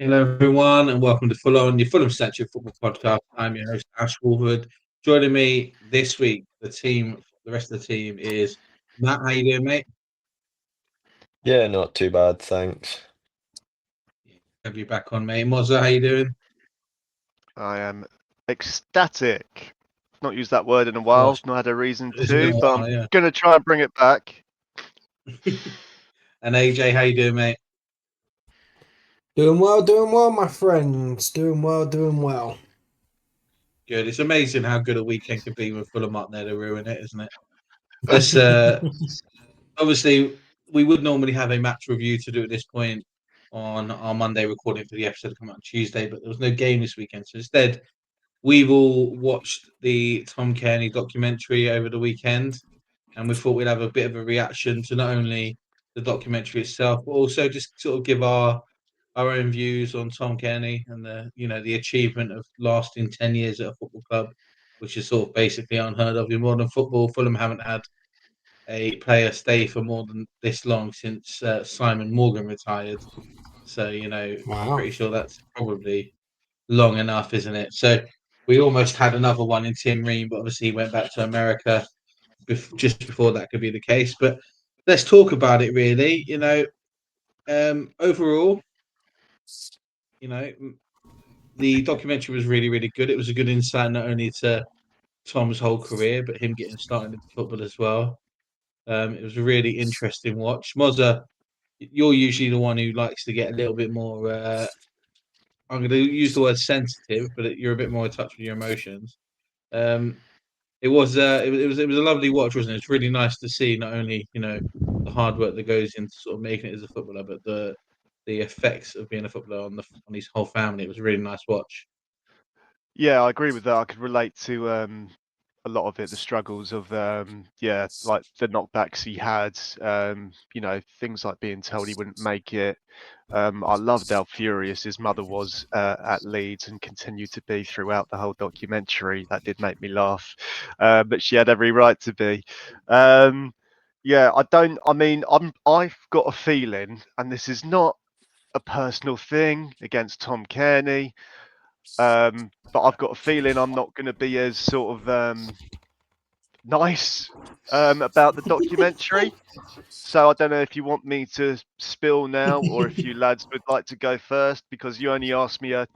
Hello, everyone, and welcome to Ful-On, your Fulham Central Football Podcast. I'm your host, Ash Woolford. Joining me this week, the rest of the team is Matt. How you doing, mate? Yeah, not too bad, thanks. Have you back on, mate? Mozza, how you doing? I am ecstatic. I've not used that word in a Oh, while, not had a reason it's been to, a but while, I'm yeah. going to try and bring it back. And AJ, how you doing, mate? Doing well, my friends. Doing well. Good. It's amazing how good a weekend can be with Fulham up there to ruin it, isn't it? Let's obviously we would normally have a match review to do at this point on our Monday recording for the episode to come out on Tuesday, but there was no game this weekend. So instead, we've all watched the Tom Cairney documentary over the weekend, and we thought we'd have a bit of a reaction to not only the documentary itself, but also just sort of give our own views on Tom Cairney and the achievement of lasting 10 years at a football club, which is sort of basically unheard of in modern football. Fulham haven't had a player stay for more than this long since Simon Morgan retired. So I'm Wow. pretty sure that's probably long enough, isn't it? So we almost had another one in Tim Ream, but obviously he went back to America just before that could be the case. But let's talk about it really. Overall, you know, the documentary was really, really good. It was a good insight not only to Tom's whole career, but him getting started in football as well. It was a really interesting watch. Mozza, you're usually the one who likes to get a little bit more. I'm going to use the word sensitive, but you're a bit more in touch with your emotions. Um, it was a lovely watch, wasn't it? It's really nice to see not only the hard work that goes into sort of making it as a footballer, but the effects of being a footballer on his whole family. It was a really nice watch. Yeah, I agree with that. I could relate to a lot of it, the struggles of like the knockbacks he had. Things like being told he wouldn't make it. I loved how furious his mother was at Leeds and continued to be throughout the whole documentary. That did make me laugh, but she had every right to be. Yeah, I don't. I mean, I've got a feeling, and this is not a personal thing against Tom Cairney. But I've got a feeling I'm not going to be as sort of nice about the documentary. So I don't know if you want me to spill now, or if you lads would like to go first, because you only asked me an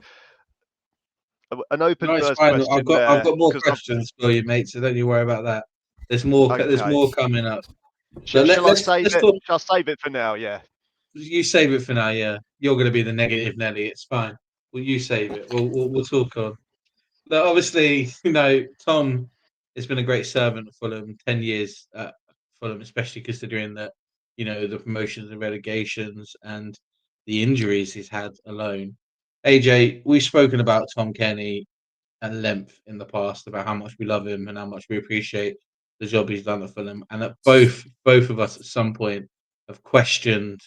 open No, it's first fine. I've question got I've there. got more Because questions for you, mate. So don't you worry about that. There's okay, more coming up. But shall I save let's it? talk. Shall I save it for now? Yeah. You save it for now. Yeah, you're going to be the negative Nelly. It's fine. Well, you save it. We'll talk on. But obviously, Tom has been a great servant at Fulham. 10 years at Fulham, especially considering that the promotions and relegations and the injuries he's had alone. AJ, we've spoken about Tom Cairney at length in the past about how much we love him and how much we appreciate the job he's done at Fulham, and that both of us at some point have questioned: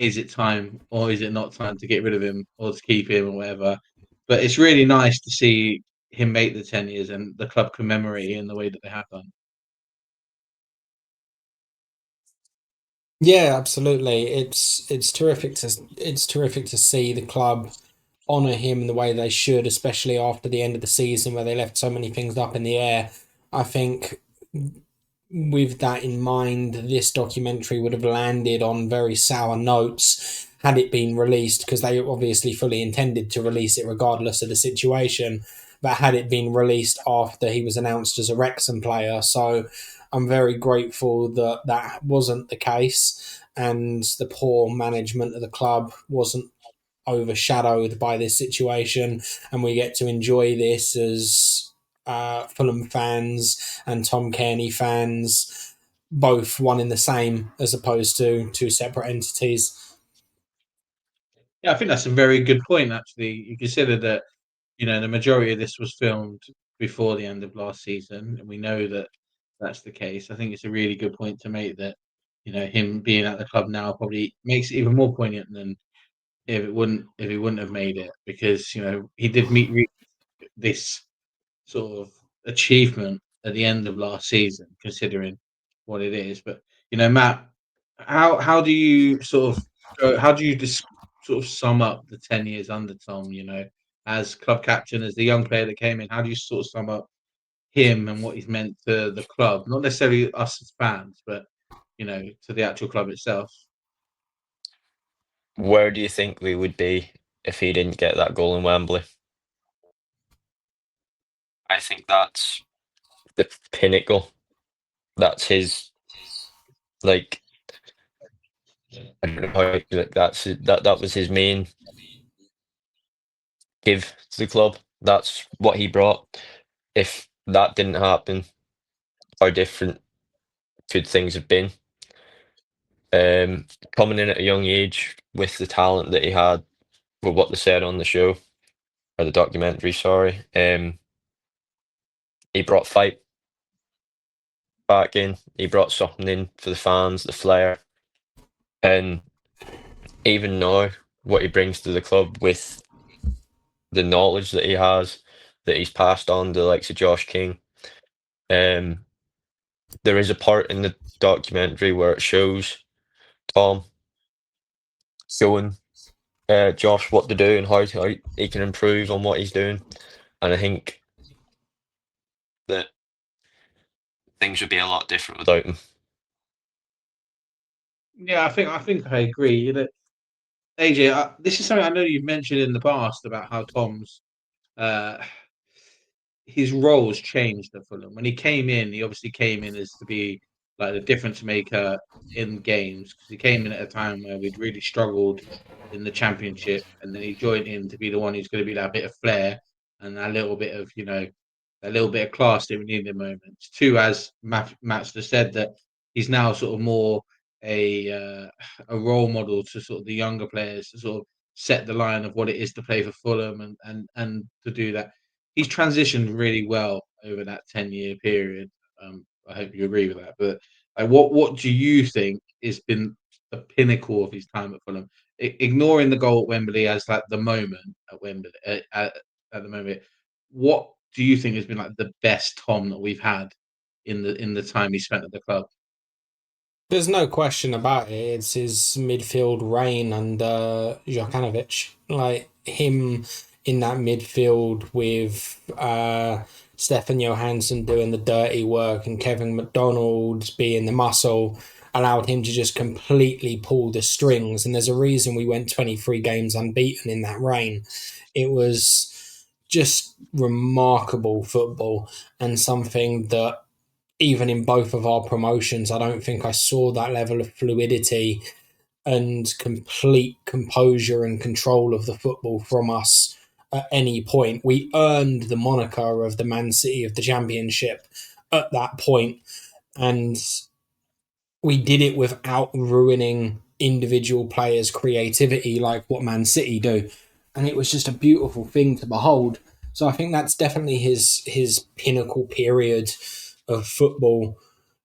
is it time or is it not time to get rid of him or to keep him or whatever? But it's really nice to see him make the 10 years and the club commemorate in the way that they have done. Yeah, absolutely. It's terrific to see the club honour him in the way they should, especially after the end of the season where they left so many things up in the air. I think with that in mind, this documentary would have landed on very sour notes had it been released, because they obviously fully intended to release it regardless of the situation. But had it been released after he was announced as a Wrexham player, so I'm very grateful that that wasn't the case, and the poor management of the club wasn't overshadowed by this situation, and we get to enjoy this as Fulham fans and Tom Cairney fans, both one in the same as opposed to two separate entities. Yeah, I think that's a very good point. Actually, you consider that the majority of this was filmed before the end of last season, and we know that that's the case. I think it's a really good point to make that him being at the club now probably makes it even more poignant than if he wouldn't have made it, because he did meet this sort of achievement at the end of last season, considering what it is. But Matt, how do you sort of how do you sort of sum up the 10 years under Tom, as club captain, as the young player that came in? How do you sort of sum up him and what he's meant to the club? Not necessarily us as fans, but, to the actual club itself. Where do you think we would be if he didn't get that goal in Wembley? I think that's the pinnacle. That's his, like, I don't know how that was his main give to the club. That's what he brought. If that didn't happen, how different could things have been? Coming in at a young age with the talent that he had, with what they said on the show or the documentary, sorry, he brought fight back in. He brought something in for the fans, the flair, and even now, what he brings to the club with the knowledge that he has, that he's passed on to the likes of Josh King. There is a part in the documentary where it shows Tom showing Josh what to do and how he can improve on what he's doing, and I think that things would be a lot different without him. Yeah, I think I agree. AJ, this is something I know you've mentioned in the past about how Tom's uh, his roles changed at Fulham. When he came in, he obviously came in as to be like the difference maker in games, because he came in at a time where we'd really struggled in the Championship, and then he joined in to be the one who's going to be that bit of flair and a little bit of a little bit of class that we need in the moments. Two, as Matt's just said, that he's now sort of more a role model to sort of the younger players to sort of set the line of what it is to play for Fulham and to do that. He's transitioned really well over that 10-year period. I hope you agree with that. But what do you think has been the pinnacle of his time at Fulham? Ignoring the goal at Wembley as like the moment at Wembley at the moment, what do you think has been like the best Tom that we've had in the time he spent at the club? There's no question about it. It's his midfield reign under Jokanovic. Like him in that midfield with Stefan Johansson doing the dirty work and Kevin McDonald being the muscle allowed him to just completely pull the strings. And there's a reason we went 23 games unbeaten in that reign. It was just remarkable football and something that even in both of our promotions, I don't think I saw that level of fluidity and complete composure and control of the football from us at any point. We earned the moniker of the Man City of the Championship at that point, and we did it without ruining individual players' creativity like what Man City do. And it was just a beautiful thing to behold. So I think that's definitely his pinnacle period of football.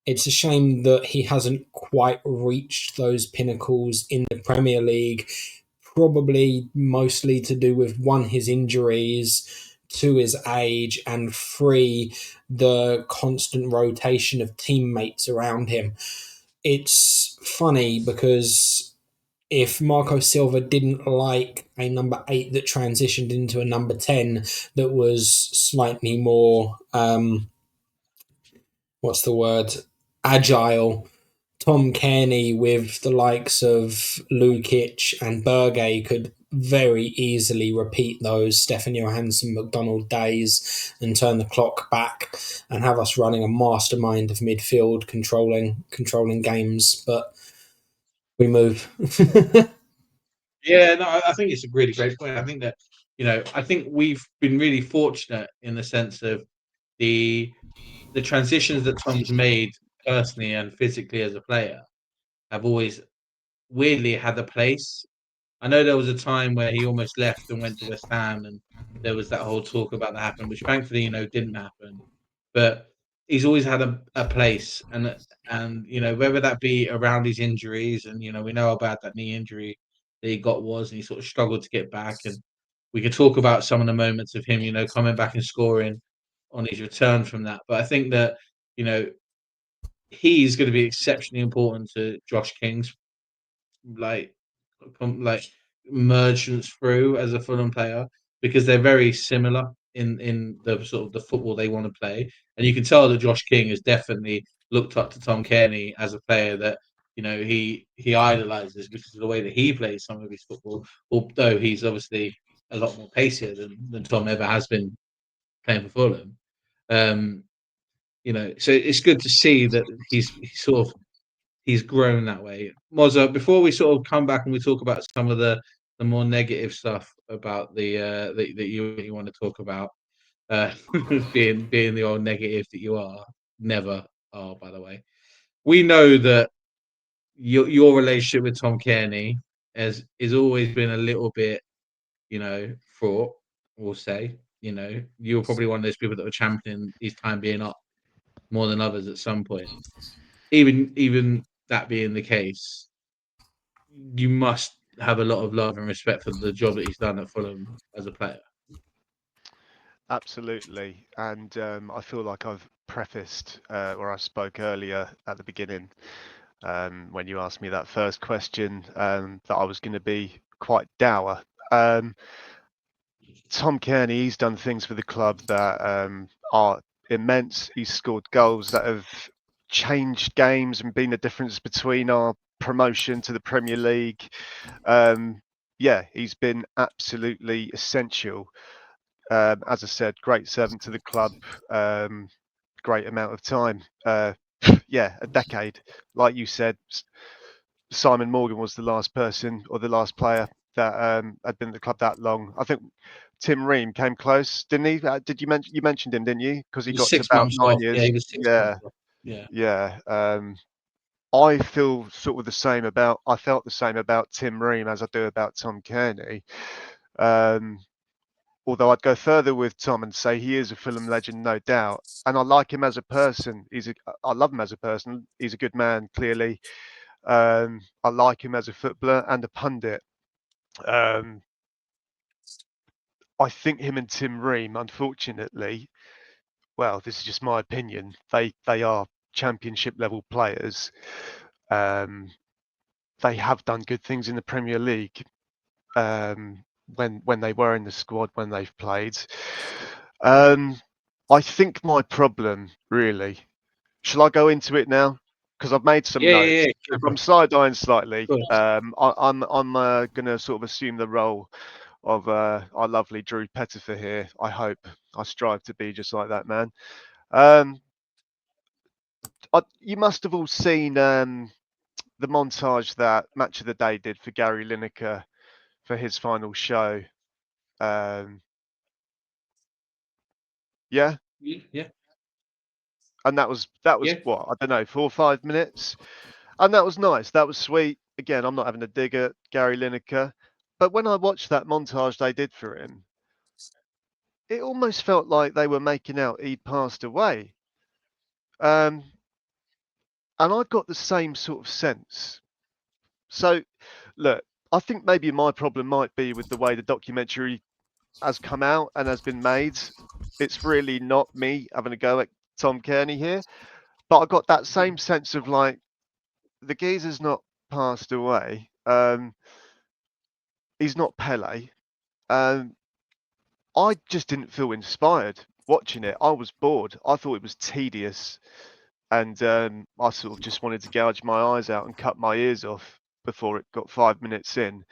It's a shame that he hasn't quite reached those pinnacles in the Premier League, probably mostly to do with one, his injuries, two, his age, and three, the constant rotation of teammates around him. It's funny because if Marco Silva didn't like a number 8 that transitioned into a number 10 that was slightly more what's the word, agile, Tom Cairney with the likes of Lukic and Berge could very easily repeat those Stefan Johansson McDonald days and turn the clock back and have us running a mastermind of midfield controlling games. But we move. Yeah, no, I think it's a really great point. I think that, I think we've been really fortunate in the sense of the transitions that Tom's made personally and physically as a player have always weirdly had a place. I know there was a time where he almost left and went to West Ham, and there was that whole talk about that happening, which thankfully, didn't happen. But he's always had a place, and whether that be around his injuries, and we know how bad that knee injury that he got was, and he sort of struggled to get back. And we could talk about some of the moments of him, coming back and scoring on his return from that. But I think that, he's going to be exceptionally important to Josh King's like emergence through as a Fulham player because they're very similar in the sort of the football they want to play, and you can tell that Josh King has definitely looked up to Tom Cairney as a player that he idolises because of the way that he plays some of his football. Although he's obviously a lot more pacier than Tom ever has been playing for Fulham. So it's good to see that he's grown that way. Mozza, before we sort of come back and we talk about some of the more negative stuff about the that you want to talk about, being the old negative that you never are, by the way. We know that your relationship with Tom Cairney has always been a little bit, fraught. We'll say, you're probably one of those people that were championing his time being up more than others at some point. Even that being the case, you must have a lot of love and respect for the job that he's done at Fulham as a player. Absolutely, and I feel like I've prefaced where I spoke earlier at the beginning when you asked me that first question that I was going to be quite dour. Tom Cairney, he's done things for the club that are immense. He's scored goals that have changed games and been the difference between our promotion to the Premier League. He's been absolutely essential. As I said, great servant to the club, great amount of time. A decade. Like you said, Simon Morgan was the last person or the last player that had been at the club that long. I think Tim Ream came close, didn't he? Did you mentioned him, didn't you? Because he got to 6 about months 9 off. years. Yeah, he was 6 months off. Yeah. Yeah. I feel sort of the same about. I felt the same about Tim Ream as I do about Tom Cairney. Although I'd go further with Tom and say he is a Fulham legend, no doubt, and I like him as a person. I love him as a person. He's a good man, clearly. I like him as a footballer and a pundit. I think him and Tim Ream, unfortunately, well, this is just my opinion. They are championship level players. They have done good things in the Premier League. When they were in the squad, when they've played. I think my problem, really, shall I go into it now? Because I've made some notes. Yeah. If I'm side-eyeing slightly, I'm going to sort of assume the role of our lovely Drew Pettifer here. I hope. I strive to be just like that man. You must have all seen the montage that Match of the Day did for Gary Lineker for his final show. Yeah. And that was what, I don't know, 4 or 5 minutes, and that was nice. That was sweet. Again, I'm not having a dig at Gary Lineker, but when I watched that montage they did for him, it almost felt like they were making out he'd passed away. And I got the same sort of sense. So, look, I think maybe my problem might be with the way the documentary has come out and has been made. It's really not me having a go at Tom Cairney here, but I got that same sense of like, the geezer's not passed away. He's not Pele. I just didn't feel inspired watching it. I was bored. I thought it was tedious, and I sort of just wanted to gouge my eyes out and cut my ears off before it got 5 minutes in.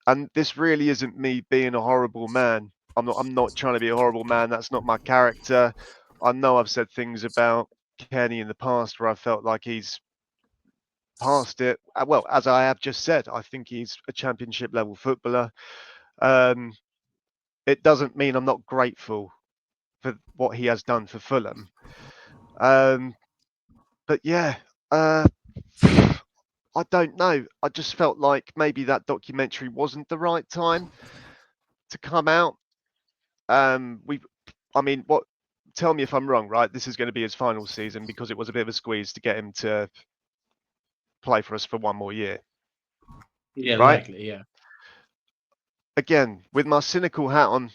And this really isn't me being a horrible man. I'm not trying to be a horrible man. That's not my character. I know I've said things about Kenny in the past where I felt like he's past it. Well, as I have just said, I think he's a championship level footballer. It doesn't mean I'm not grateful for what he has done for Fulham. But yeah, I don't know. I just felt like maybe that documentary wasn't the right time to come out. What? Tell me if I'm wrong, right? This is going to be his final season because it was a bit of a squeeze to get him to play for us for one more year. Yeah, right? likely, yeah. Again, with my cynical hat on,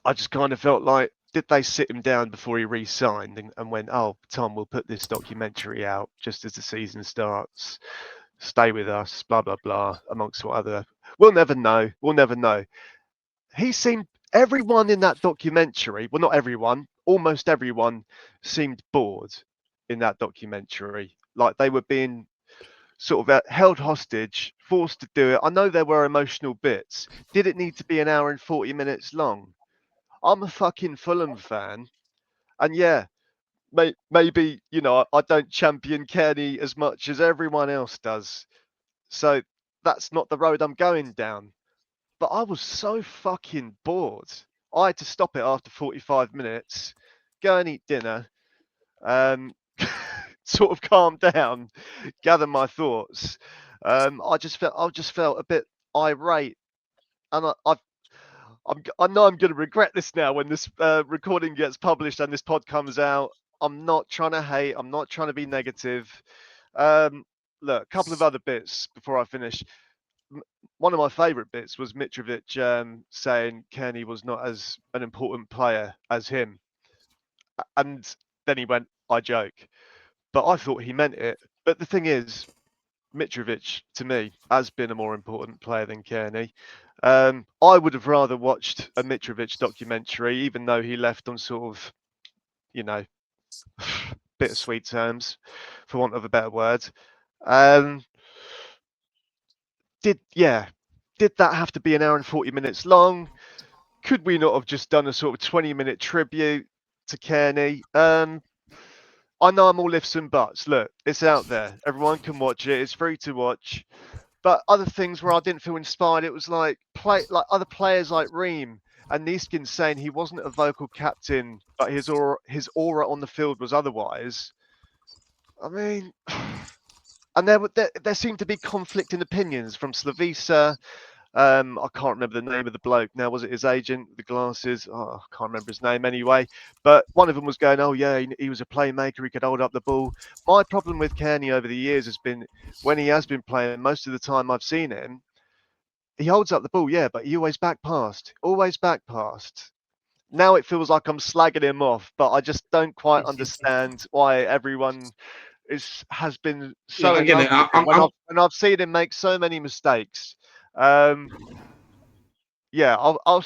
I just kind of felt like, did they sit him down before he re-signed and went, oh, Tom, we'll put this documentary out just as the season starts stay with us, blah blah blah, amongst what other. We'll never know. We'll never know. He seemed everyone in that documentary. Well, not everyone. Almost everyone seemed bored in that documentary. Like they were being sort of held hostage, forced to do it. I know there were emotional bits. Did it need to be an hour and 40 minutes long? I'm a fucking Fulham fan, and yeah, maybe I don't champion Cairney as much as everyone else does, so that's not the road I'm going down. But I was so fucking bored. I had to stop it after 45 minutes, go and eat dinner, sort of calm down, gather my thoughts. I just felt a bit irate, and I know I'm going to regret this now when this recording gets published and this pod comes out. I'm not trying to hate. I'm not trying to be negative. Look, a couple of other bits before I finish. One of my favourite bits was Mitrovic saying Cairney was not as an important player as him, and then he went, "I joke," but I thought he meant it. But the thing is, Mitrovic to me has been a more important player than Cairney. I would have rather watched a Mitrovic documentary, even though he left on sort of, bittersweet terms, for want of a better word. Did that have to be an hour and 40 minutes long? Could we not have just done a sort of 20-minute tribute to Cairney? I know I'm all ifs and buts. Look, it's out there. Everyone can watch it. It's free to watch. But other things where I didn't feel inspired, it was like other players like Ream and Neeskin saying he wasn't a vocal captain, but his aura on the field was otherwise. I mean, and there seemed to be conflicting opinions from Slavisa. I can't remember the name of the bloke now. Was it his agent with the glasses? Oh, I can't remember his name anyway. But one of them was going, "Oh yeah, he was a playmaker. He could hold up the ball." My problem with Cairney over the years has been when he has been playing. Most of the time I've seen him, he holds up the ball, yeah, but he always back passed. Always back passed. Now it feels like I'm slagging him off, but I just don't quite understand why everyone has been so I in get love it. with him when I've seen him make so many mistakes. Yeah, I'll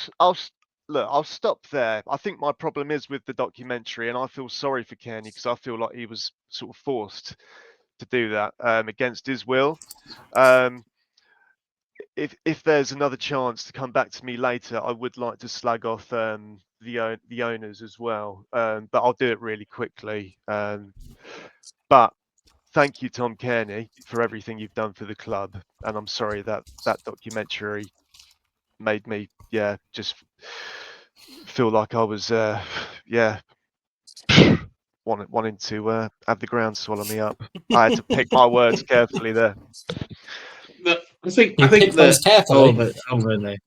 stop there. I think my problem is with the documentary, and I feel sorry for Cairney because I feel like he was sort of forced to do that against his will. If there's another chance to come back to me later, I would like to slag off the owners as well, but I'll do it really quickly. But thank you, Tom Cairney, for everything you've done for the club, and I'm sorry that documentary made me just feel like I was wanting to have the ground swallow me up. I had to pick my words carefully there. I think picked those that carefully.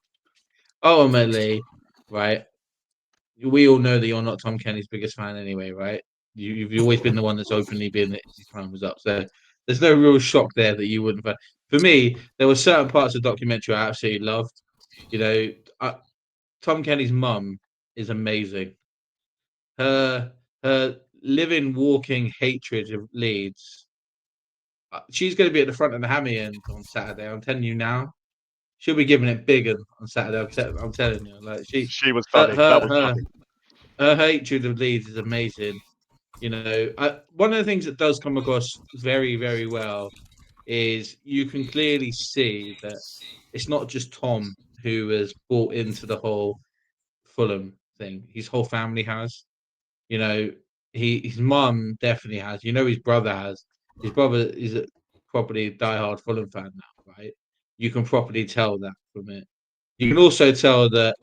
ultimately, right? We all know that you're not Tom Cairney's biggest fan anyway, right? You've always been the one that's openly been that his time was up. So there's no real shock there that you wouldn't. For me, there were certain parts of the documentary I absolutely loved. Tom Cairney's mum is amazing. Her living, walking hatred of Leeds. She's going to be at the front of the hammy end on Saturday. I'm telling you now. She'll be giving it big on Saturday. I'm telling you, like she was funny. That was funny. Her hatred of Leeds is amazing. One of the things that does come across very, very well is you can clearly see that it's not just Tom who has bought into the whole Fulham thing. His whole family has. His mum definitely has. His brother has. His brother is a properly diehard Fulham fan now, right? You can properly tell that from it. You can also tell that,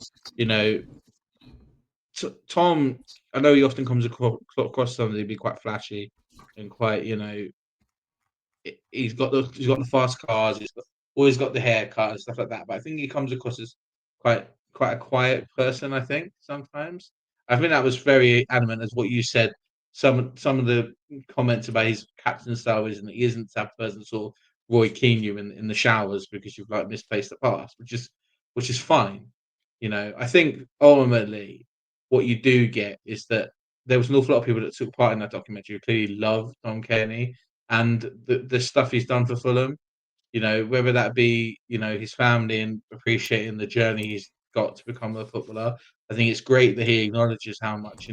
Tom. I know he often comes across somebody to be quite flashy and quite, he's got the fast cars. Always got the haircut and stuff like that. But I think he comes across as quite a quiet person. I think sometimes. I think that was very adamant as what you said. Some of the comments about his captain style isn't he isn't that person sort of Roy Keane you in the showers because you've like misplaced the pass, which is fine. I think ultimately what you do get is that there was an awful lot of people that took part in that documentary who clearly love Tom Cairney and the stuff he's done for Fulham. whether that be, his family and appreciating the journey he's got to become a footballer. I think it's great that he acknowledges how much,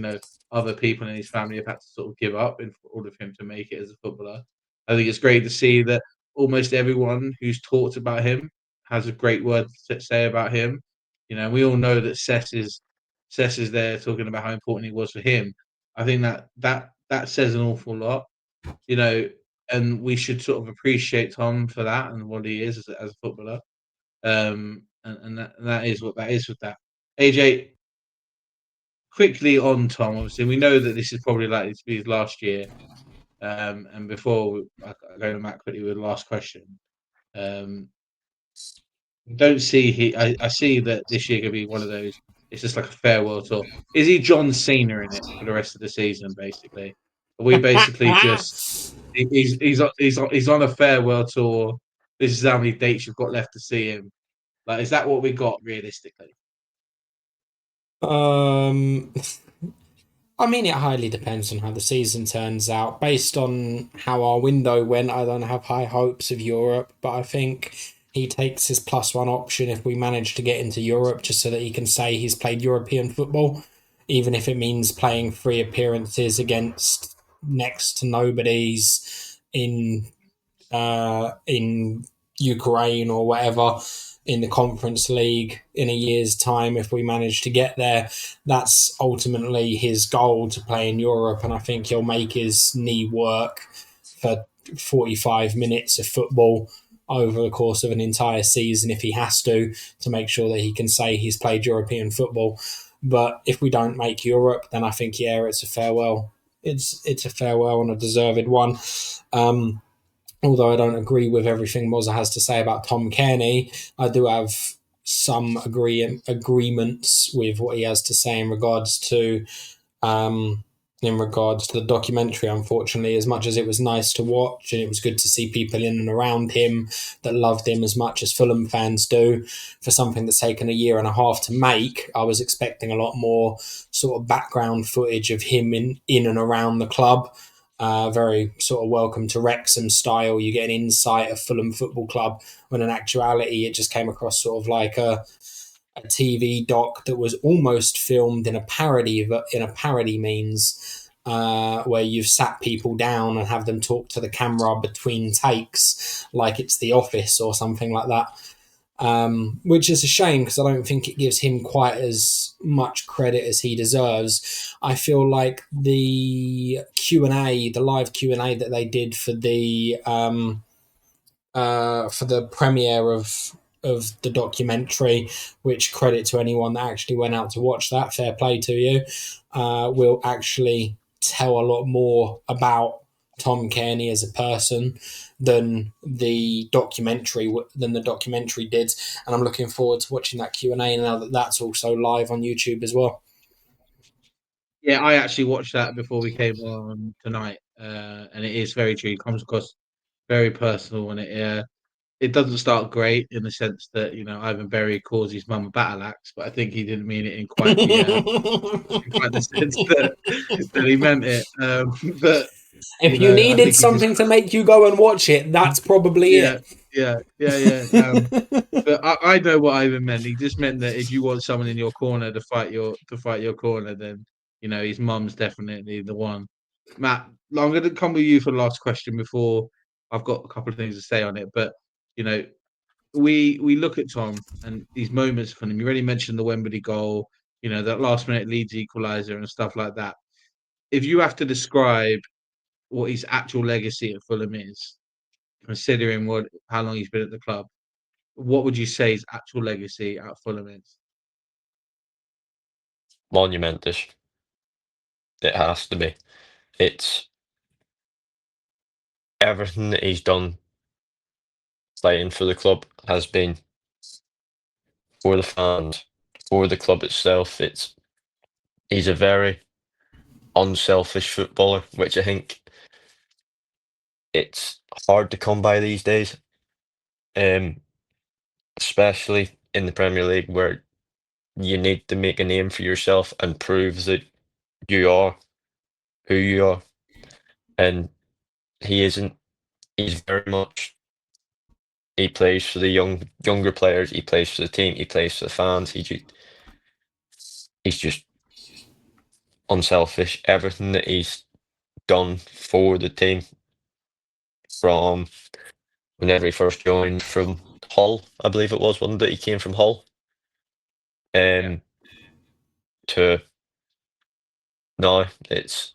other people in his family have had to sort of give up in order for him to make it as a footballer. I think it's great to see that almost everyone who's talked about him has a great word to say about him. We all know that Cess is there talking about how important he was for him. I think that says an awful lot, and we should sort of appreciate Tom for that and what he is as a footballer. And that is what that is with that. AJ, quickly on Tom. Obviously, we know that this is probably likely to be his last year. And before I go to Matt quickly with the last question, don't see I see that this year could be one of those. It's just like a farewell tour. Is he John Cena in it for the rest of the season? Basically, are we basically just he's on a farewell tour. This is how many dates you've got left to see him. Like, is that what we got realistically? I mean, it highly depends on how the season turns out. Based on how our window went, I don't have high hopes of Europe, but I think he takes his +1 option if we manage to get into Europe, just so that he can say he's played European football, even if it means playing 3 appearances against next to nobodies in Ukraine or whatever in the Conference League in a year's time. If we manage to get there, that's ultimately his goal, to play in Europe, and I think he'll make his knee work for 45 minutes of football over the course of an entire season if he has to make sure that he can say he's played European football. But if we don't make Europe, then I think, yeah, it's a farewell. It's a farewell and a deserved one. Although I don't agree with everything Mozza has to say about Tom Cairney, I do have some agreements with what he has to say in regards to the documentary. Unfortunately, as much as it was nice to watch and it was good to see people in and around him that loved him as much as Fulham fans do, for something that's taken a year and a half to make, I was expecting a lot more sort of background footage of him in and around the club. Very sort of welcome to Wrexham style. You get an insight of Fulham Football Club, when in actuality it just came across sort of like a TV doc that was almost filmed in a parody means, where you've sat people down and have them talk to the camera between takes, like it's The Office or something like that. Which is a shame, because I don't think it gives him quite as much credit as he deserves. I feel like the live Q&A that they did for the premiere of the documentary, which, credit to anyone that actually went out to watch that, fair play to you, will actually tell a lot more about Tom Cairney as a person than the documentary did, and I'm looking forward to watching that Q&A now that that's also live on YouTube as well. Yeah, I actually watched that before we came on tonight, and it is very true. It comes across very personal, and it doesn't start great in the sense that Ivan Berry calls his mum a battle axe, but I think he didn't mean it in quite the sense that he meant it. But if you I needed think he just something to make you go and watch it, that's probably it. yeah. But I know what Ivan meant. He just meant that if you want someone in your corner to fight your corner, then his mum's definitely the one. Matt, I'm going to come with you for the last question before I've got a couple of things to say on it. But we look at Tom and these moments from him. You already mentioned the Wembley goal, that last minute Leeds equaliser and stuff like that. If you have to describe what his actual legacy at Fulham is, considering how long he's been at the club, what would you say his actual legacy at Fulham is? Monumentous. It has to be. It's everything that he's done playing for the club has been for the fans, for the club itself. He's a very unselfish footballer, which I think it's hard to come by these days, especially in the Premier League, where you need to make a name for yourself and prove that you are who you are. And he isn't. He's He plays for the younger players. He plays for the team. He plays for the fans. He's just unselfish. Everything that he's done for the team, from whenever he first joined from Hull, I believe it was, wasn't it? He came from Hull. To now, it's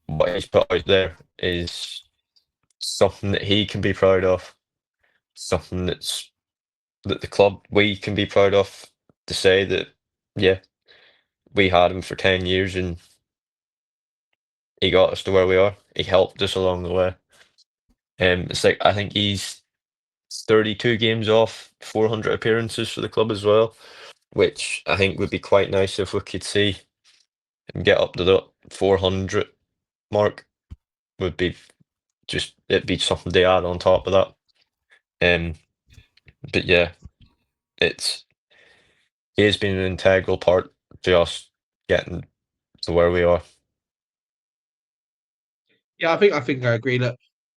what he's put out there is something that he can be proud of, something that the club, we can be proud of, to say that, yeah, we had him for 10 years and he got us to where we are. He helped us along the way. It's like, I think he's 32 games off 400 appearances for the club as well, which I think would be quite nice if we could see him get up to the 400 mark. Would be just, it'd be something to add on top of that. But yeah, he has been an integral part to us getting to where we are. Yeah, I think I agree. Look,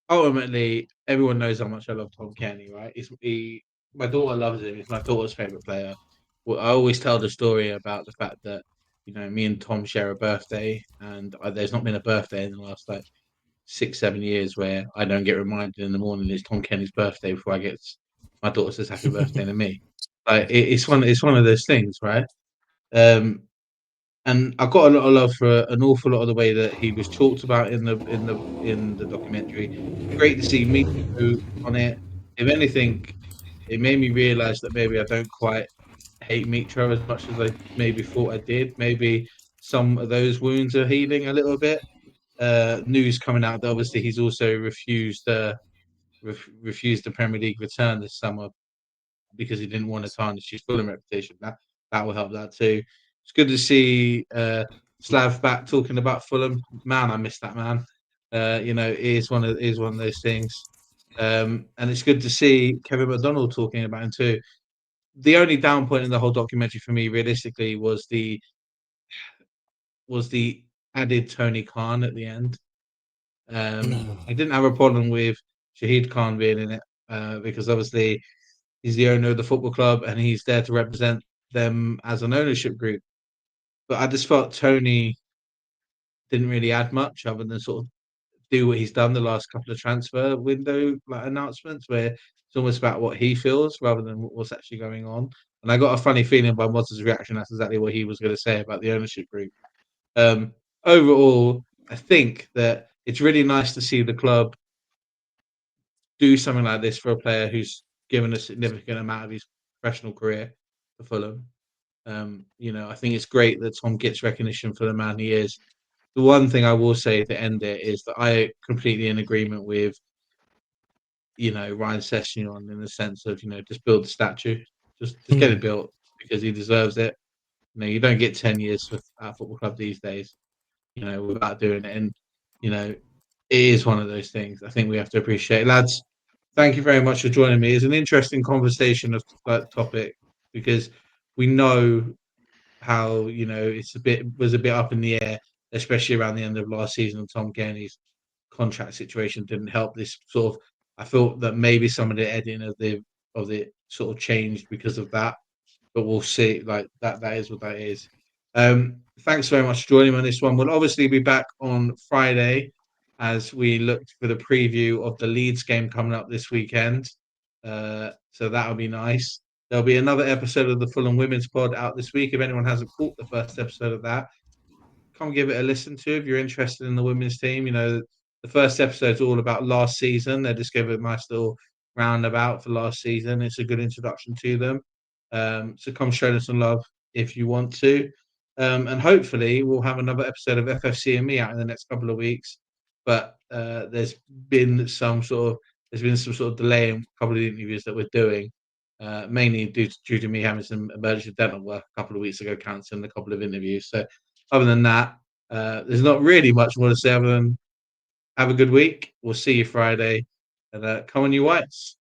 ultimately, everyone knows how much I love Tom Cairney, right? My daughter loves him. He's my daughter's favorite player. Well, I always tell the story about the fact that me and Tom share a birthday, and there's not been a birthday in the last like 6, 7 years where I don't get reminded in the morning it's Tom Cairney's birthday before my daughter says happy birthday to me. Like it's one of those things, right? And I got a lot of love for an awful lot of the way that he was talked about in the documentary. Great to see me on it. If anything, it made me realise that maybe I don't quite hate Mitra as much as I maybe thought I did. Maybe some of those wounds are healing a little bit. News coming out that obviously he's also refused the Premier League return this summer because he didn't want to tarnish his Fulham reputation. That will help that too. It's good to see Slav back talking about Fulham. Man, I miss that man. It is one of those things. And it's good to see Kevin McDonald talking about him too. The only down point in the whole documentary for me, realistically, was the added Tony Khan at the end. I didn't have a problem with Shahid Khan being in it because obviously he's the owner of the football club and he's there to represent them as an ownership group. But I just felt Tony didn't really add much other than sort of do what he's done the last couple of transfer window announcements, where it's almost about what he feels rather than what's actually going on. And I got a funny feeling by Mozza's reaction. That's exactly what he was going to say about the ownership group. Overall, I think that it's really nice to see the club do something like this for a player who's given a significant amount of his professional career for Fulham. I think it's great that Tom gets recognition for the man he is. The one thing I will say to end it is that I completely in agreement with, Ryan Sessegnon in the sense of, just build the statue, just get it built because he deserves it. You don't get 10 years for our football club these days, without doing it. And, it is one of those things I think we have to appreciate. Lads, thank you very much for joining me. It's an interesting conversation of that topic because we know how was a bit up in the air, especially around the end of last season. And Tom Cairney's contract situation didn't help this sort of. I thought that maybe some of the editing of the sort of changed because of that, but we'll see. Like that is what that is. Thanks very much for joining me on this one. We'll obviously be back on Friday as we look for the preview of the Leeds game coming up this weekend. So that'll be nice. There'll be another episode of the Fulham Women's Pod out this week. If anyone hasn't caught the first episode of that, come give it a listen to if you're interested in the women's team. The first episode's all about last season. They just gave a nice little roundabout for last season. It's a good introduction to them. So come show them some love if you want to. And hopefully we'll have another episode of FFC and me out in the next couple of weeks. But there's been some sort of delay in a couple of the interviews that we're doing. Mainly due to me having some emergency dental work a couple of weeks ago, cancelling a couple of interviews. So other than that, there's not really much more to say other than have a good week. We'll see you Friday, and come on, you Whites.